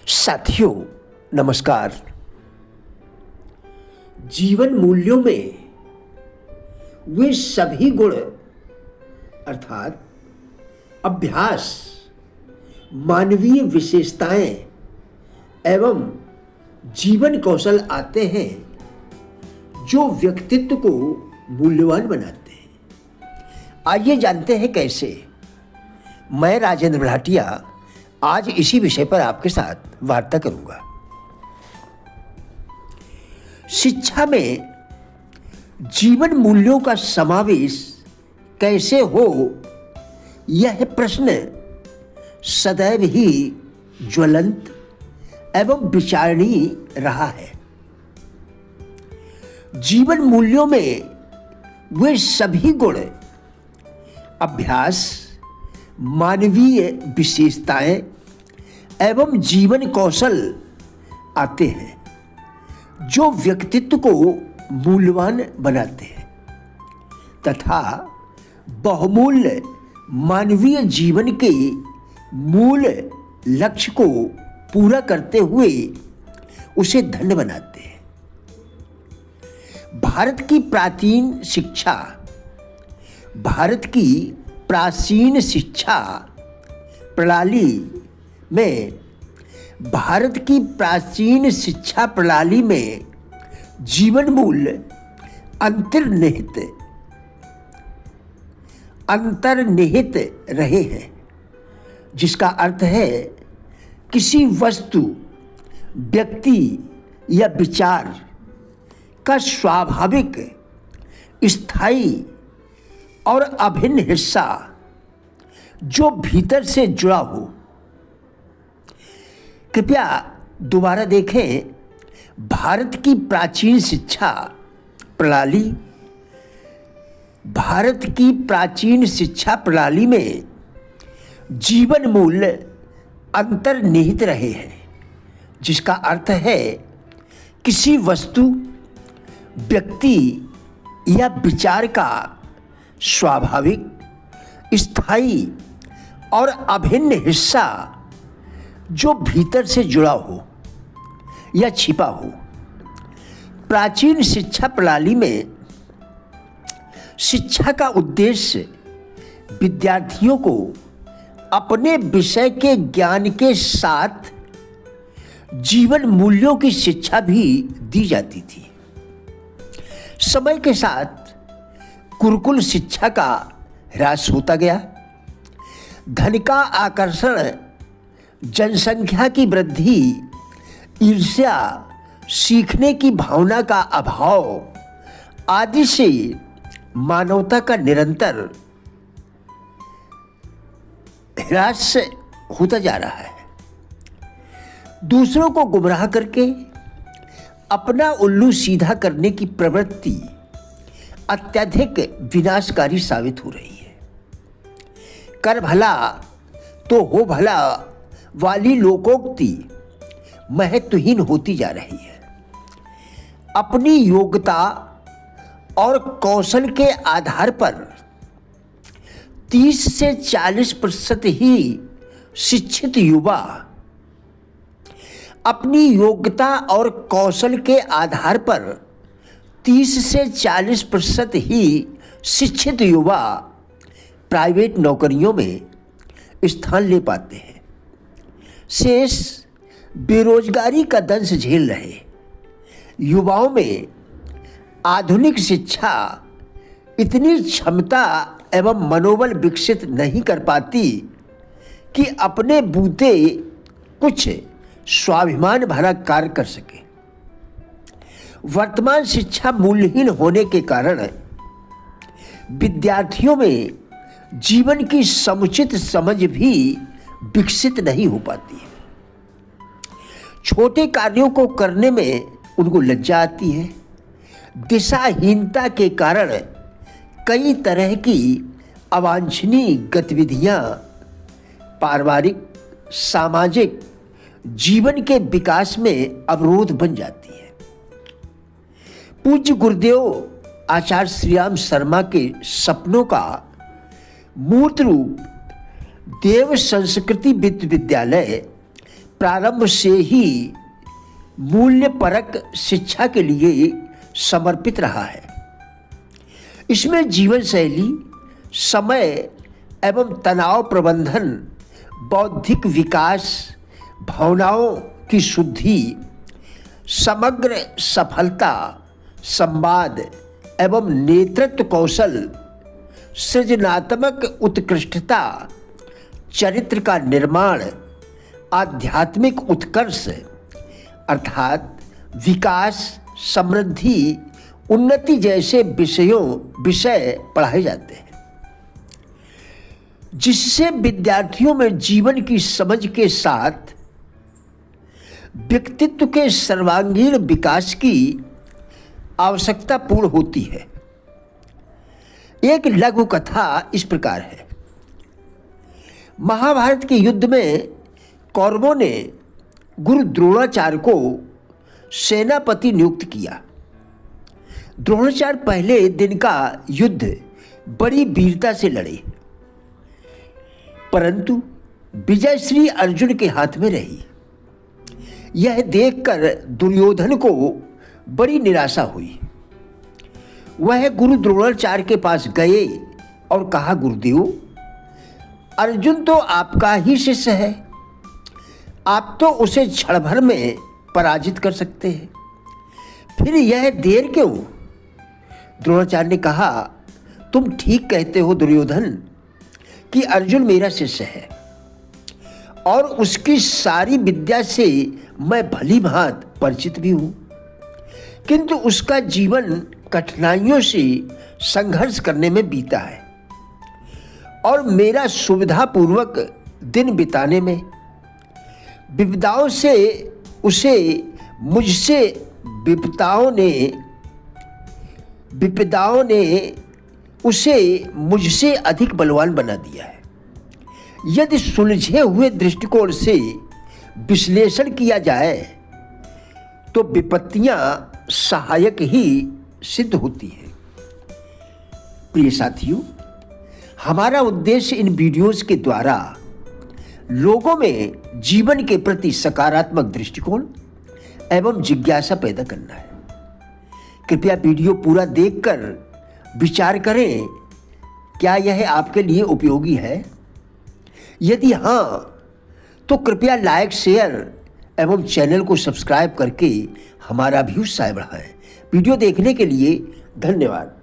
साथियों नमस्कार। जीवन मूल्यों में वे सभी गुण अर्थात अभ्यास, मानवीय विशेषताएं एवं जीवन कौशल आते हैं जो व्यक्तित्व को मूल्यवान बनाते हैं। आइए जानते हैं कैसे। मैं राजेंद्र भाटिया आज इसी विषय पर आपके साथ वार्ता करूंगा। शिक्षा में जीवन मूल्यों का समावेश कैसे हो, यह प्रश्न सदैव ही ज्वलंत एवं विचारणीय रहा है। जीवन मूल्यों में वे सभी गुण अभ्यास, मानवीय विशेषताएं एवं जीवन कौशल आते हैं जो व्यक्तित्व को मूल्यवान बनाते हैं तथा बहुमूल्य मानवीय जीवन के मूल लक्ष्य को पूरा करते हुए उसे धन्य बनाते हैं। भारत की प्राचीन शिक्षा प्रणाली में जीवन मूल्य अंतर्निहित रहे हैं, जिसका अर्थ है किसी वस्तु, व्यक्ति या विचार का स्वाभाविक, स्थायी और अभिन्न हिस्सा जो भीतर से जुड़ा हो। कृपया दोबारा देखें। भारत की प्राचीन शिक्षा प्रणाली में जीवन मूल्य अंतर्निहित रहे हैं, जिसका अर्थ है किसी वस्तु, व्यक्ति या विचार का स्वाभाविक, स्थायी और अभिन्न हिस्सा जो भीतर से जुड़ा हो या छिपा हो। प्राचीन शिक्षा प्रणाली में शिक्षा का उद्देश्य विद्यार्थियों को अपने विषय के ज्ञान के साथ जीवन मूल्यों की शिक्षा भी दी जाती थी। समय के साथ गुरुकुल शिक्षा का ह्रास होता गया। धन का आकर्षण, जनसंख्या की वृद्धि, ईर्ष्या, सीखने की भावना का अभाव आदि से मानवता का निरंतर ह्रास होता जा रहा है। दूसरों को गुमराह करके अपना उल्लू सीधा करने की प्रवृत्ति अत्यधिक विनाशकारी साबित हो रही है। कर भला तो हो भला वाली लोकोक्ति महत्वहीन होती जा रही है। अपनी योग्यता और कौशल के आधार पर 30 से 40% ही शिक्षित युवा अपनी योग्यता और कौशल के आधार पर 30 से 40% ही शिक्षित युवा प्राइवेट नौकरियों में स्थान ले पाते हैं। शेष बेरोजगारी का दंश झेल रहे युवाओं में आधुनिक शिक्षा इतनी क्षमता एवं मनोबल विकसित नहीं कर पाती कि अपने बूते कुछ स्वाभिमान भरा कार्य कर सके। वर्तमान शिक्षा मूल्यहीन होने के कारण विद्यार्थियों में जीवन की समुचित समझ भी विकसित नहीं हो पाती है। छोटे कार्यों को करने में उनको लज्जा आती है। दिशाहीनता के कारण कई तरह की अवांछनीय गतिविधियां पारिवारिक, सामाजिक जीवन के विकास में अवरोध बन जाती है। पूज्य गुरुदेव आचार्य श्रीराम शर्मा के सपनों का मूर्त रूप देव संस्कृति विश्वविद्यालय प्रारंभ से ही मूल्यपरक शिक्षा के लिए समर्पित रहा है। इसमें जीवन शैली, समय एवं तनाव प्रबंधन, बौद्धिक विकास, भावनाओं की शुद्धि, समग्र सफलता, संवाद एवं नेतृत्व कौशल, सृजनात्मक उत्कृष्टता, चरित्र का निर्माण, आध्यात्मिक उत्कर्ष अर्थात विकास, समृद्धि, उन्नति जैसे विषय पढ़ाए जाते हैं, जिससे विद्यार्थियों में जीवन की समझ के साथ व्यक्तित्व के सर्वांगीण विकास की आवश्यकता पूर्ण होती है। एक लघु कथा इस प्रकार है। महाभारत के युद्ध में कौरवों ने गुरु द्रोणाचार्य को सेनापति नियुक्त किया। द्रोणाचार्य पहले दिन का युद्ध बड़ी वीरता से लड़े, परंतु विजय श्री अर्जुन के हाथ में रही। यह देखकर दुर्योधन को बड़ी निराशा हुई। वह गुरु द्रोणाचार्य के पास गए और कहा, गुरुदेव, अर्जुन तो आपका ही शिष्य है, आप तो उसे क्षण भर में पराजित कर सकते हैं, फिर यह देर क्यों? द्रोणाचार्य ने कहा, तुम ठीक कहते हो दुर्योधन कि अर्जुन मेरा शिष्य है और उसकी सारी विद्या से मैं भली भांति परिचित भी हूँ, किंतु उसका जीवन कठिनाइयों से संघर्ष करने में बीता है और मेरा सुविधापूर्वक दिन बिताने में। विपदाओं से उसे मुझसे अधिक बलवान बना दिया है। यदि सुलझे हुए दृष्टिकोण से विश्लेषण किया जाए तो विपत्तियां सहायक ही सिद्ध होती हैं। प्रिय साथियों, हमारा उद्देश्य इन वीडियोस के द्वारा लोगों में जीवन के प्रति सकारात्मक दृष्टिकोण एवं जिज्ञासा पैदा करना है। कृपया वीडियो पूरा देखकर विचार करें, क्या यह आपके लिए उपयोगी है? यदि हाँ, तो कृपया लाइक, शेयर एवं चैनल को सब्सक्राइब करके हमारा भी उत्साह बढ़ाएं। वीडियो देखने के लिए धन्यवाद।